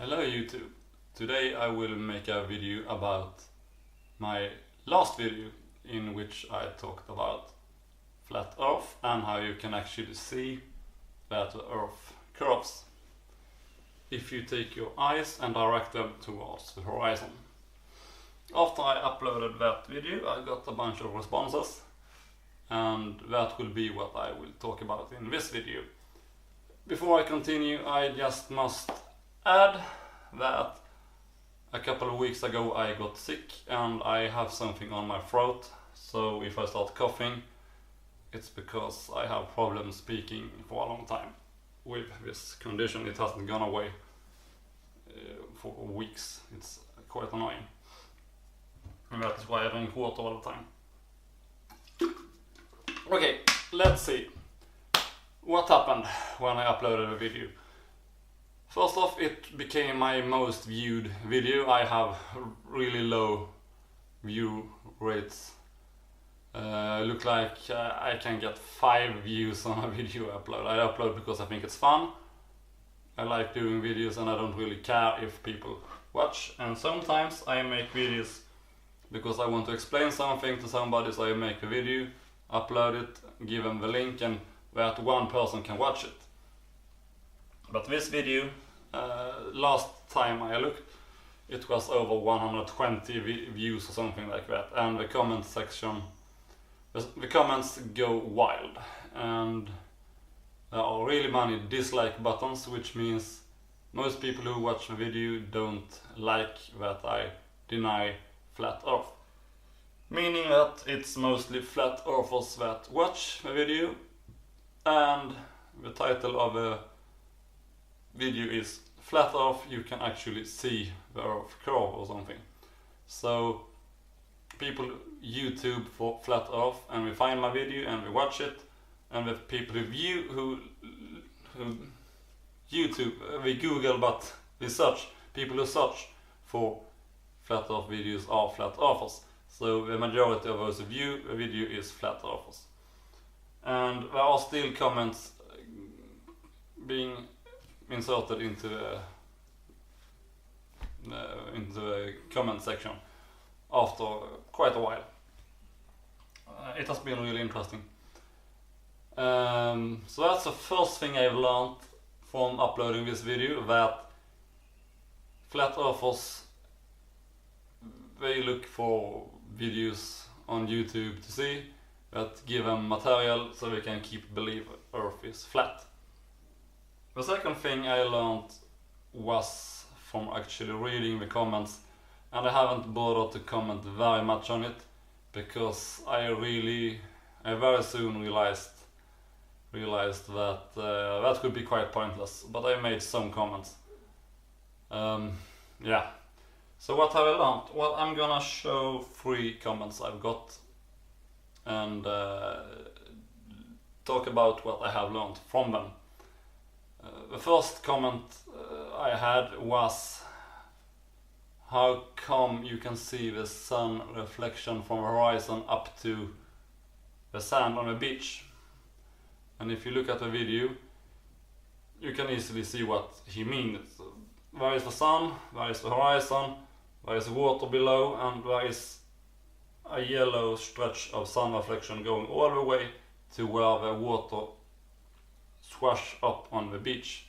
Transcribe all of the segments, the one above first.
Hello YouTube. Today I will make a video about my last video in which I talked about flat earth and how you can actually see that the earth curves if you take your eyes and direct them towards the horizon. After I uploaded that video I got a bunch of responses, and that will be what I will talk about in this video. Before I continue, I just must add that a couple of weeks ago I got sick and I have something on my throat, so if I start coughing it's because I have problems speaking for a long time with this condition. It hasn't gone away for weeks. It's quite annoying, and that is why I drink water all the time. Okay, let's see what happened when I uploaded a video. First off, it became my most viewed video. I have really low view rates. Look like I can get 5 views on a video I upload. I upload because I think it's fun. I like doing videos and I don't really care if people watch. And sometimes I make videos because I want to explain something to somebody, so I make a video, upload it, give them the link, and that one person can watch it. But this video, last time I looked, it was over 120 views or something like that, and the comment section, the comments go wild, and there are really many dislike buttons, which means most people who watch the video don't like that I deny flat earth. Meaning that it's mostly flat earthers that watch the video, and the title of the video is Flat Earth, you can actually see the earth curve or something. So people YouTube for flat earth and we find my video and we watch it, and the people who YouTube, we Google, but we search, people who search for flat earth videos are flat earthers. So the majority of those who view the video is flat earthers. And there are still comments being inserted into the comment section after quite a while. It has been really interesting. So that's the first thing I've learned from uploading this video, that flat earthers, they look for videos on YouTube to see that give them material so they can keep believe earth is flat. The second thing I learned was from actually reading the comments, and I haven't bothered to comment very much on it because I very soon realized that that could be quite pointless, but I made some comments. Yeah. So what have I learned? Well, I'm gonna show 3 comments I've got and talk about what I have learned from them. The first comment I had was, how come you can see the sun reflection from the horizon up to the sand on the beach? And if you look at the video, you can easily see what he means. There is the sun, there is the horizon, there is water below, and there is a yellow stretch of sun reflection going all the way to where the water swash up on the beach.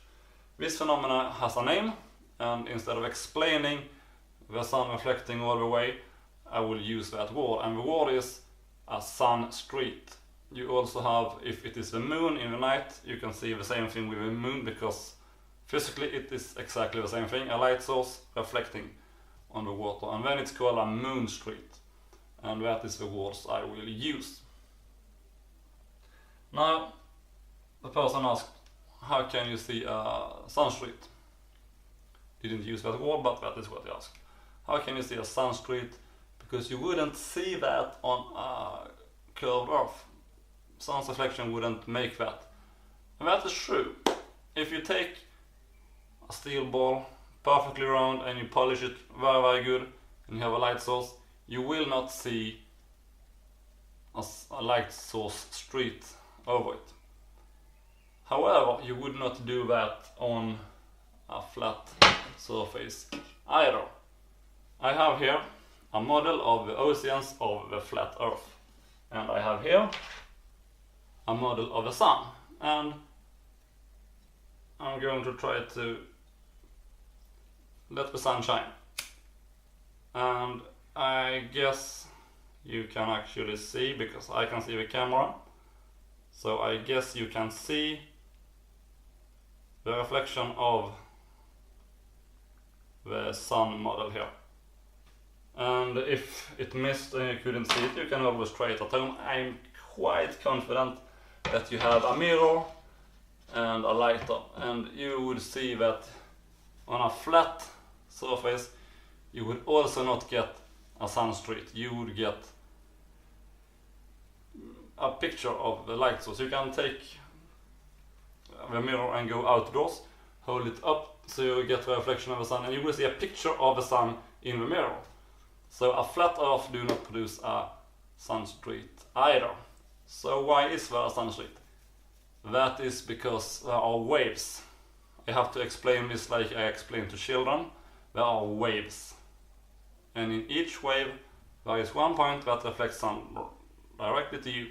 This phenomena has a name, and instead of explaining the sun reflecting all the way, I will use that word, and the word is a sun street. You also have, if it is the moon in the night, you can see the same thing with the moon, because physically it is exactly the same thing, a light source reflecting on the water, and then it's called a moon street, and that is the words I will use. Now, the person asked, how can you see a sun street? Didn't use that word, but that is what he asked. How can you see a sun street? Because you wouldn't see that on a curved earth. Sun's reflection wouldn't make that. And that is true. If you take a steel ball, perfectly round, and you polish it very, very good, and you have a light source, you will not see a light source street over it. However, you would not do that on a flat surface either. I have here a model of the oceans of the flat Earth, and I have here a model of the sun, and I'm going to try to let the sun shine. And I guess you can actually see, because I can see the camera, so I guess you can see the reflection of the sun model here. And if it missed and you couldn't see it, you can always try it at home. I'm quite confident that you have a mirror and a lighter, and you would see that on a flat surface you would also not get a sun street. You would get a picture of the light source. You can take the mirror and go outdoors, hold it up so you get the reflection of the sun, and you will see a picture of the sun in the mirror. So a flat Earth do not produce a sun street either. So why is there a sun street? That is because there are waves. I have to explain this like I explain to children. There are waves, and in each wave there is one point that reflects sun directly to you.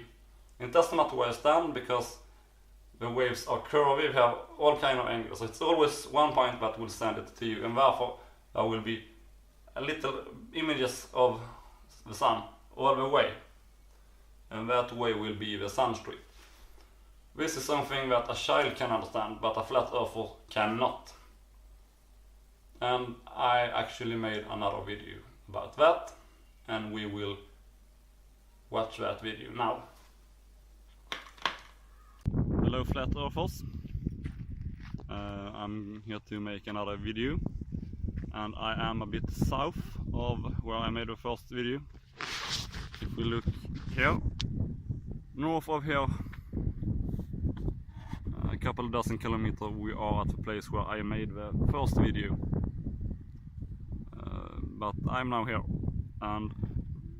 It doesn't matter where you stand, because the waves are curvy. We have all kind of angles, so it's always one point that will send it to you, and therefore there will be a little images of the sun all the way, and that way will be the sun street. This is something that a child can understand, but a flat earther cannot. And I actually made another video about that, and we will watch that video now. Hello flat earthers, I'm here to make another video, and I am a bit south of where I made the first video. If we look here, north of here, a couple of dozen kilometers, we are at the place where I made the first video. But I'm now here, and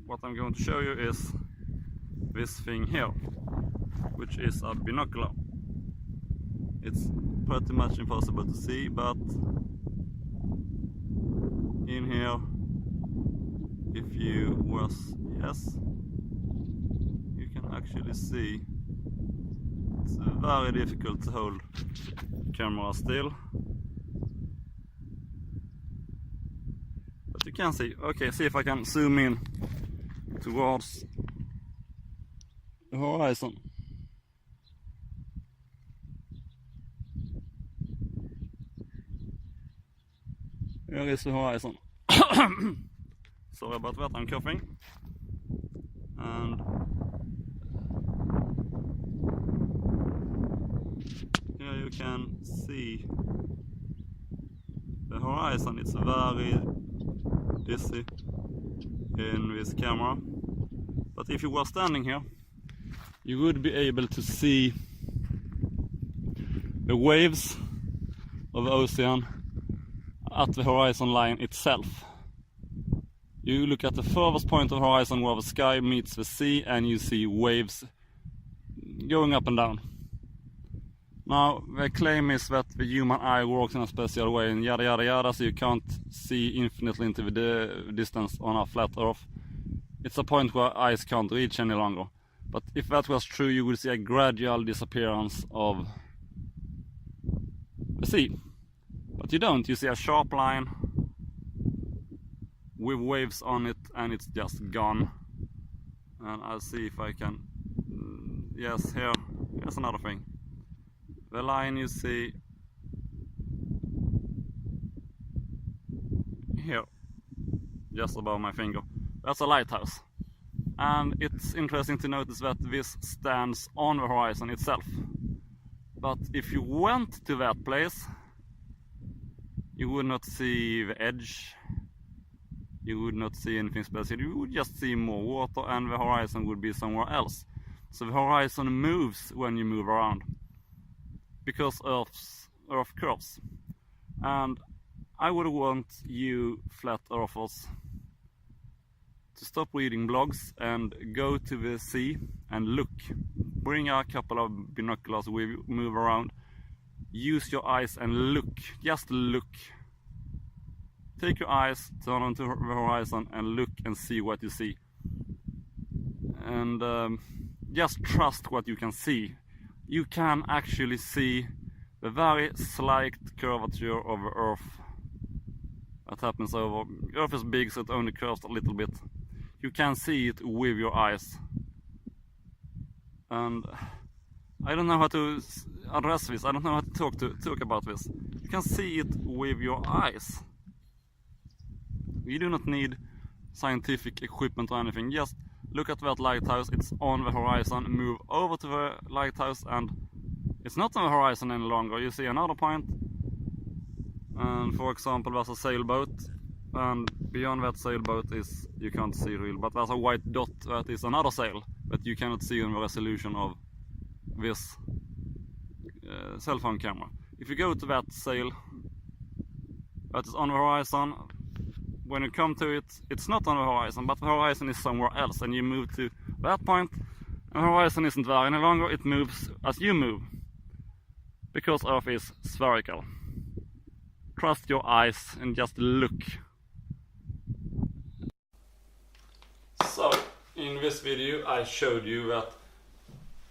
what I'm going to show you is this thing here, which is a binocular. It's pretty much impossible to see, but in here, if you yes, you can actually see. It's very difficult to hold camera still, but you can see. Okay, see if I can zoom in towards the horizon. Here is the horizon. Sorry about that, I'm coughing. And here you can see the horizon. It's very dizzy in this camera, but if you were standing here, you would be able to see the waves of the ocean at the horizon line itself. You look at the furthest point of the horizon where the sky meets the sea, and you see waves going up and down. Now, the claim is that the human eye works in a special way, and yada yada yada, so you can't see infinitely into the distance on a flat earth. It's a point where eyes can't reach any longer. But if that was true, you would see a gradual disappearance of the sea. But you don't. You see a sharp line with waves on it, and it's just gone. And I'll see if I can. Yes, here's another thing. The line you see here, just above my finger, that's a lighthouse. And it's interesting to notice that this stands on the horizon itself. But if you went to that place, you would not see the edge, you would not see anything special, you would just see more water, and the horizon would be somewhere else. So the horizon moves when you move around, because Earth curves. And I would want you flat earthers to stop reading blogs and go to the sea and look. Bring a couple of binoculars, we move around, use your eyes and look, just look. Take your eyes, turn onto the horizon and look and see what you see. And just trust what you can see. You can actually see the very slight curvature of the Earth that happens over. Earth is big, so it only curves a little bit. You can see it with your eyes. And I don't know how to address this. I don't know how to talk about this. You can see it with your eyes. You do not need scientific equipment or anything. Just look at that lighthouse. It's on the horizon. Move over to the lighthouse and it's not on the horizon any longer. You see another point. And for example, there's a sailboat. And beyond that sailboat is, you can't see real, but there's a white dot that is another sail that you cannot see in the resolution of this cell phone camera. If you go to that sail that is on the horizon, when you come to it, it's not on the horizon, but the horizon is somewhere else, and you move to that point, and the horizon isn't there any longer. It moves as you move, because Earth is spherical. Trust your eyes and just look. So, in this video I showed you that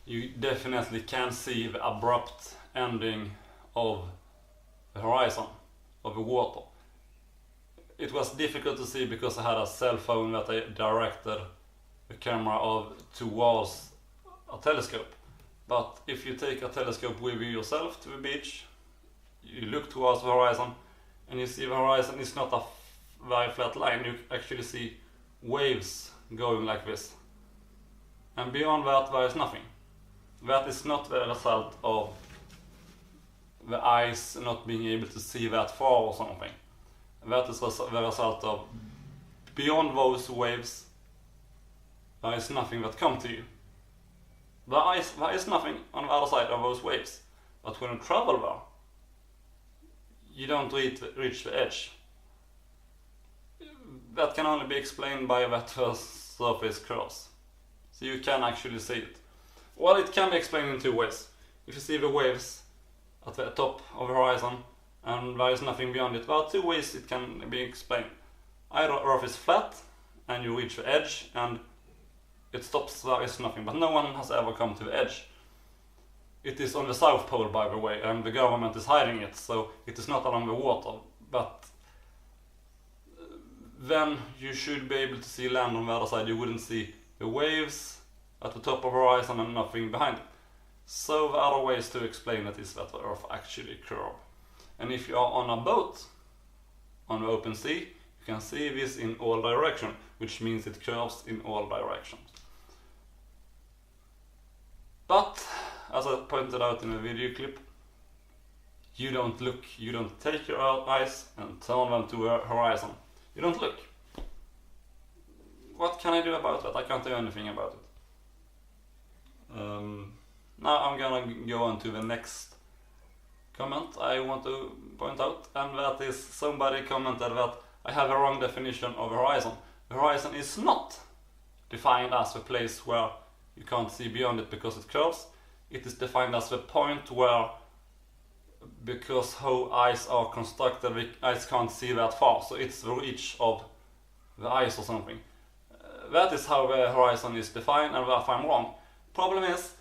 you definitely can see the abrupt ending of the horizon, of the water. It was difficult to see because I had a cell phone that I directed the camera towards a telescope. But if you take a telescope with you yourself to the beach, you look towards the horizon and you see the horizon is not a very flat line. You actually see waves going like this. And beyond that there is nothing. That is not the result of the eyes not being able to see that far or something. That is the result of, beyond those waves, there is nothing that comes to you. There is nothing on the other side of those waves. But when you travel there, you don't reach the edge. That can only be explained by that the surface curves. So you can actually see it. Well, it can be explained in two ways. If you see the waves at the top of the horizon and there is nothing beyond it, there are two ways it can be explained. Either Earth is flat and you reach the edge and it stops, there is nothing, but no one has ever come to the edge. It is on the South Pole, by the way, and the government is hiding it, so it is not along the water, but then you should be able to see land on the other side. You wouldn't see the waves at the top of the horizon and nothing behind it. So the other ways to explain it is that the Earth actually curves. And if you are on a boat on the open sea, you can see this in all directions, which means it curves in all directions. But, as I pointed out in the video clip, you don't look, you don't take your eyes and turn them to the horizon. You don't look. What can I do about that? I can't do anything about it. Now I'm gonna go on to the next comment I want to point out, and that is somebody commented that I have a wrong definition of horizon. The horizon is not defined as the place where you can't see beyond it because it curves. It is defined as the point where, because how eyes are constructed, the eyes can't see that far, so it's the reach of the eyes or something. That is how the horizon is defined, and therefore I'm wrong. Problem is,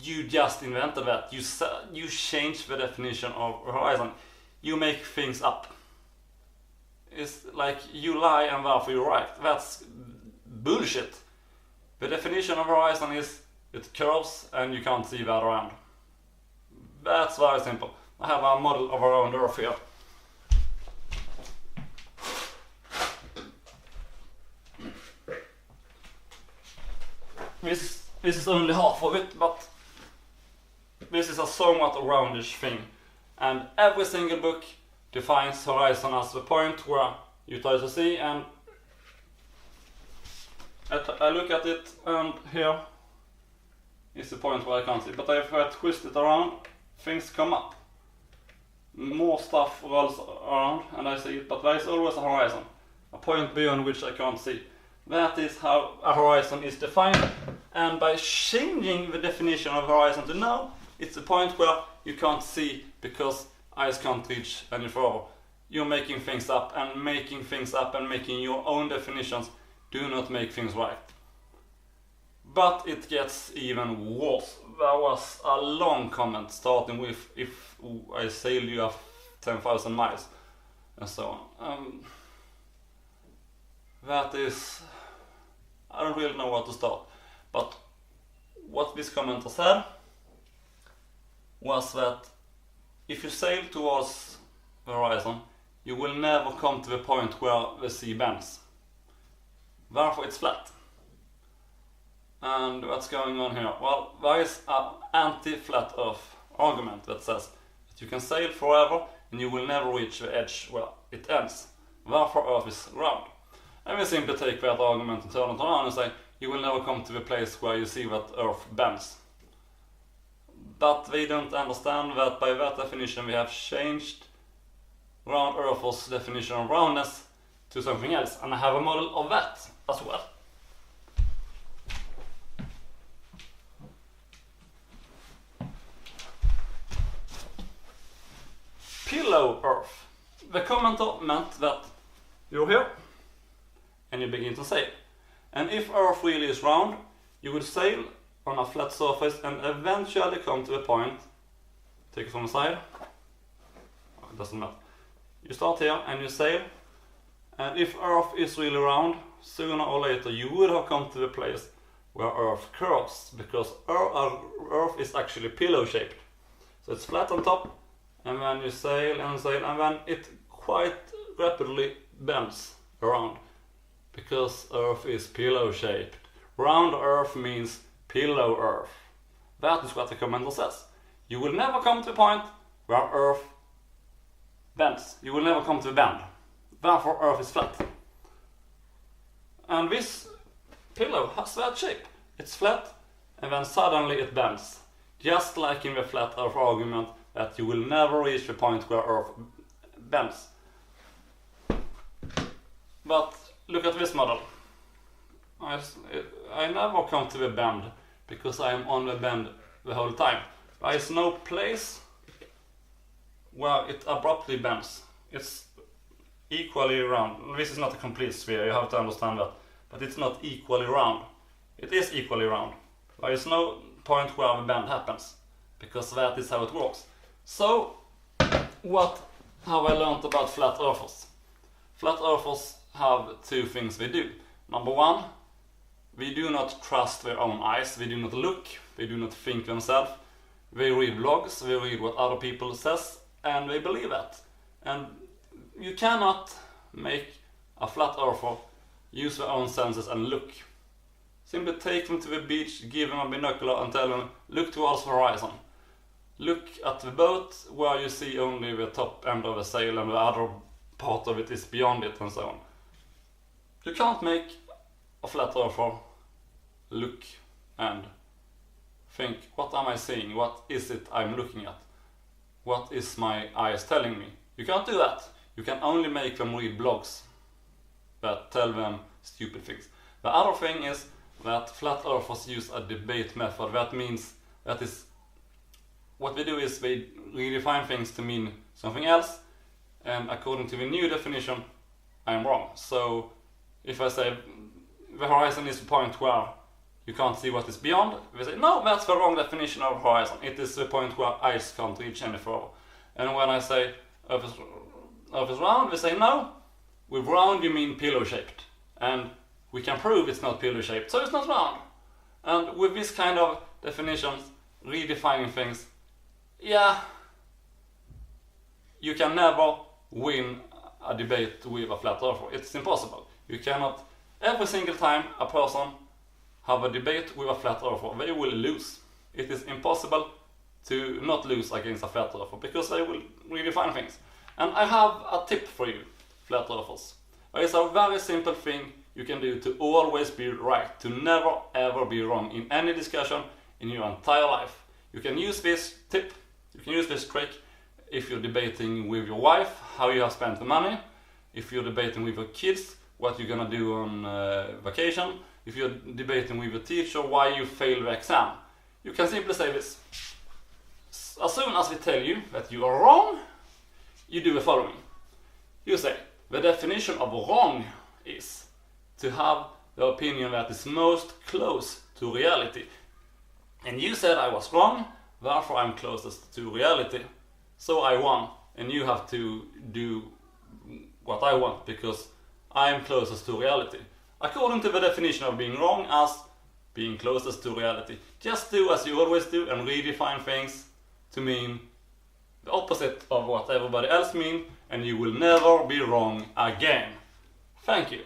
you just invented that. You changed the definition of horizon. You make things up. It's like you lie and therefore you're right. That's bullshit. The definition of horizon is it curves and you can't see that around. That's very simple. I have a model of around Earth here. This is only half of it, but this is a somewhat roundish thing. And every single book defines horizon as the point where you try to see, and I look at it and here is the point where I can't see. But if I twist it around, things come up. More stuff rolls around and I see it, but there is always a horizon. A point beyond which I can't see. That is how a horizon is defined. And by changing the definition of horizon to now, It's a point where you can't see because eyes can't reach any further. You're making things up, and making things up and making your own definitions do not make things right. But it gets even worse. There was a long comment starting with, if I sailed you 10,000 miles, and so on. That is, I don't really know where to start. But what this commenter said was that if you sail towards the horizon, you will never come to the point where the sea bends. Therefore it's flat. And what's going on here? Well, there is an anti-flat earth argument that says that you can sail forever and you will never reach the edge where it ends. Therefore earth is round. And we simply take that argument and turn it around and say you will never come to the place where you see that earth bends. But they don't understand that by that definition we have changed round earth's definition of roundness to something else. And I have a model of that as well. Pillow earth. The commenter meant that you're here and you begin to sail. And if earth really is round, you would sail on a flat surface and eventually come to the point, take it from the side, it doesn't matter. You start here and you sail, and if earth is really round, sooner or later you would have come to the place where earth curves, because earth is actually pillow shaped. So it's flat on top, and then you sail and sail, and then it quite rapidly bends around, because earth is pillow shaped. Round earth means pillow earth. That is what the commenter says. You will never come to a point where earth bends. You will never come to a bend. Therefore earth is flat. And this pillow has that shape. It's flat and then suddenly it bends. Just like in the flat earth argument that you will never reach the point where earth bends. But look at this model. I never come to the bend because I am on the bend the whole time. There is no place where it abruptly bends. It's equally round. This is not a complete sphere, you have to understand that. But it's not equally round. It is equally round. There is no point where the bend happens, because that is how it works. So, what have I learned about flat earthers? Flat earthers have two things they do. Number one, they do not trust their own eyes, they do not look, they do not think themselves. They read blogs, they read what other people says, and they believe that. And you cannot make a flat earther use their own senses and look. Simply take them to the beach, give them a binocular and tell them, look towards the horizon. Look at the boat where you see only the top end of the sail and the other part of it is beyond it and so on. You can't make a flat earther look and think, what am I seeing? What is it I'm looking at? What is my eyes telling me? You can't do that. You can only make them read blogs that tell them stupid things. The other thing is that flat earthers use a debate method. That means that is what they do is they redefine things to mean something else, and according to the new definition, I'm wrong. So if I say the horizon is the point where you can't see what is beyond, they say, no, that's the wrong definition of horizon. It is the point where eyes can't reach any further. And when I say Earth is round, they say, no, with round you mean pillow-shaped. And we can prove it's not pillow-shaped, so it's not round. And with this kind of definitions, redefining things, yeah, you can never win a debate with a flat earther. It's impossible. You cannot, every single time a person have a debate with a flat earther, they will lose. It is impossible to not lose against a flat earther because they will redefine things. And I have a tip for you, flat earthers. There is a very simple thing you can do to always be right, to never ever be wrong in any discussion in your entire life. You can use this tip, you can use this trick if you're debating with your wife how you have spent the money, if you're debating with your kids what you're gonna do on vacation, if you're debating with your teacher why you failed the exam. You can simply say this: as soon as we tell you that you are wrong, you do the following. You say, the definition of wrong is to have the opinion that is most close to reality. And you said I was wrong, therefore I'm closest to reality. So I won, and you have to do what I want, because I am closest to reality. According to the definition of being wrong as being closest to reality. Just do as you always do and redefine things to mean the opposite of what everybody else means, and you will never be wrong again. Thank you.